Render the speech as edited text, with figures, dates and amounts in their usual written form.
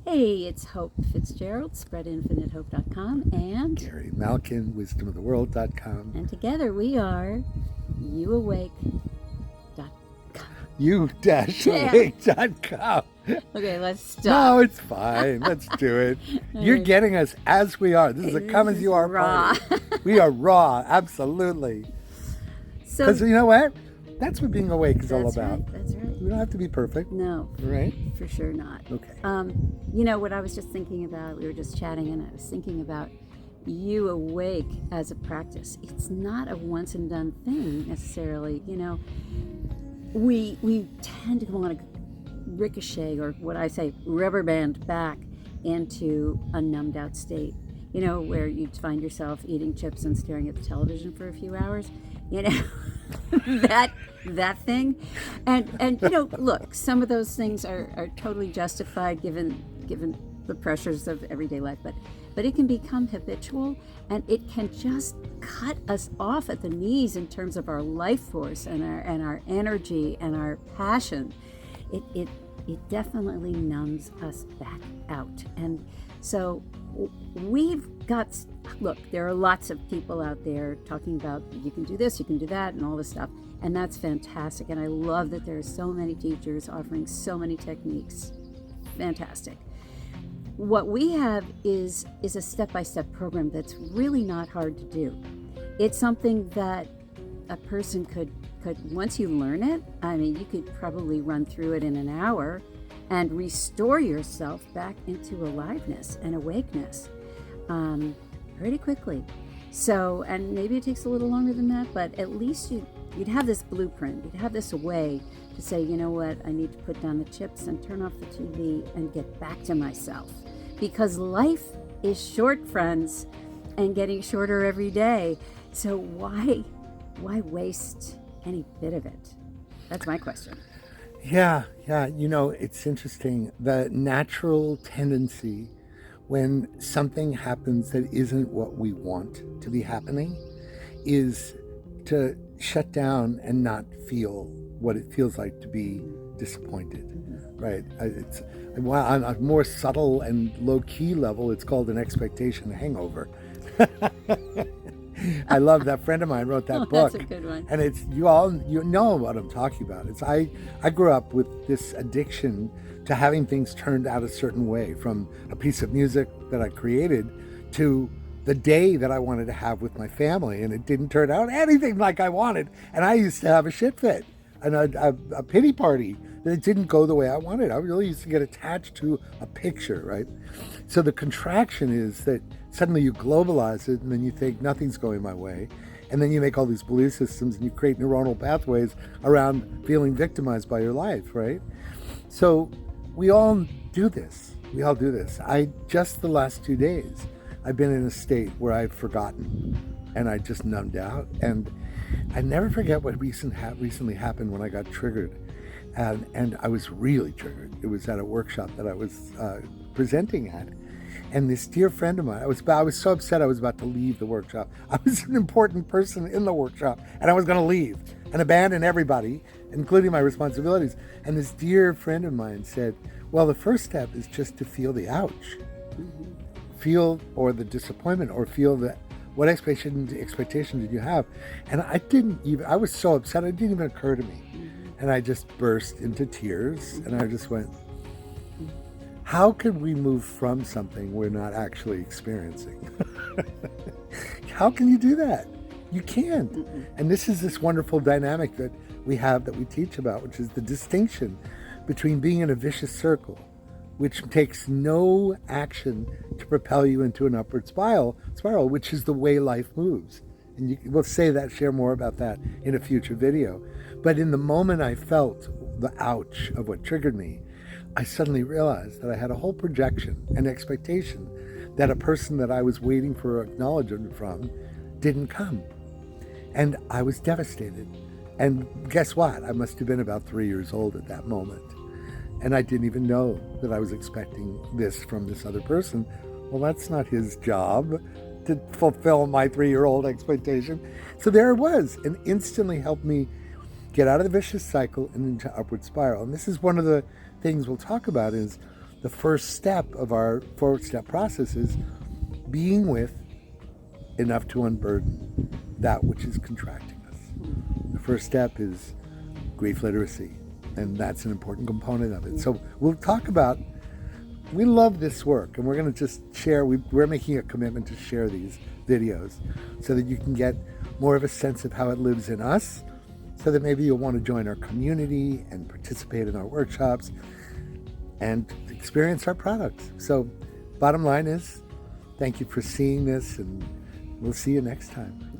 Hey, it's Hope Fitzgerald, spreadinfinitehope.com, Gary Malkin, wisdomoftheworld.com. and together we are youawake.com. You-awake.com. Okay, let's stop. No, it's fine. Let's do it. You're getting us as we are. This is a come as you are raw. party. We are raw, absolutely. So Because you know what? That's what being awake is all that's about. right. That's right. We don't have to be perfect, No, right? for sure not. Okay. You know what I was just thinking about? We were just chatting, and I was thinking about you awake as a practice. It's not a once and done thing necessarily. You know, we tend to want to ricochet, or what I say, rubber band back into a numbed out state. You know, where you find yourself eating chips and staring at the television for a few hours. You know, that thing, and you know, look, some of those things are totally justified given the pressures of everyday life, but it can become habitual, and it can just cut us off at the knees in terms of our life force and our energy and our passion. It definitely numbs us back out, and so we've got, look, there are lots of people out there talking about you can do this, you can do that, and all this stuff, and that's fantastic, and I love that there are so many teachers offering so many techniques. Fantastic. What we have is a step-by-step program that's really not hard to do. It's something that a person could once you learn it, I mean, you could probably run through it in an hour and restore yourself back into aliveness and awakeness pretty quickly. So, and maybe it takes a little longer than that, but at least you'd have this blueprint. You'd have this way to say, you know what, I need to put down the chips and turn off the TV and get back to myself. Because life is short, friends, and getting shorter every day. So why waste any bit of it? That's my question. Yeah. You know, it's interesting. The natural tendency when something happens that isn't what we want to be happening is to shut down and not feel what it feels like to be disappointed, right? It's, well, on a more subtle and low-key level, it's called an expectation hangover. I love that. Friend of mine wrote that book. That's a good one. And it's, you know what I'm talking about. It's I grew up with this addiction to having things turned out a certain way, from a piece of music that I created to the day that I wanted to have with my family, and it didn't turn out anything like I wanted. And I used to have a shit fit and a pity party that it didn't go the way I wanted. I really used to get attached to a picture, right? So the contraction is that suddenly you globalize it, and then you think nothing's going my way. And then you make all these belief systems, and you create neuronal pathways around feeling victimized by your life, right? So we all do this. Just the last 2 days, I've been in a state where I've forgotten, and I just numbed out. And I never forget what recently happened when I got triggered. And I was really triggered. It was at a workshop that I was presenting at. And this dear friend of mine, I was so upset I was about to leave the workshop. I was an important person in the workshop, and I was going to leave and abandon everybody, including my responsibilities. And this dear friend of mine said, well, the first step is just to feel the ouch. Feel, or the disappointment, or feel that what expectation did you have? And I was so upset, it didn't even occur to me. And I just burst into tears, and I just went, how can we move from something we're not actually experiencing? How can you do that? You can't. And this is this wonderful dynamic that we have, that we teach about, which is the distinction between being in a vicious circle, which takes no action to propel you into an upward spiral, which is the way life moves. And we'll share more about that in a future video. But in the moment I felt the ouch of what triggered me, I suddenly realized that I had a whole projection and expectation that a person that I was waiting for acknowledgement from didn't come. And I was devastated. And guess what? I must have been about 3 years old at that moment. And I didn't even know that I was expecting this from this other person. Well, that's not his job to fulfill my 3-year-old expectation. So there it was, and instantly helped me get out of the vicious cycle and into upward spiral. And this is one of the things we'll talk about, is the first step of our 4-step process is being with enough to unburden that which is contracting us. The first step is grief literacy, and that's an important component of it. So we'll talk about, we love this work, and we're going to just share, we're making a commitment to share these videos so that you can get more of a sense of how it lives in us, so that maybe you'll want to join our community and participate in our workshops and experience our products. So bottom line is, thank you for seeing this, and we'll see you next time.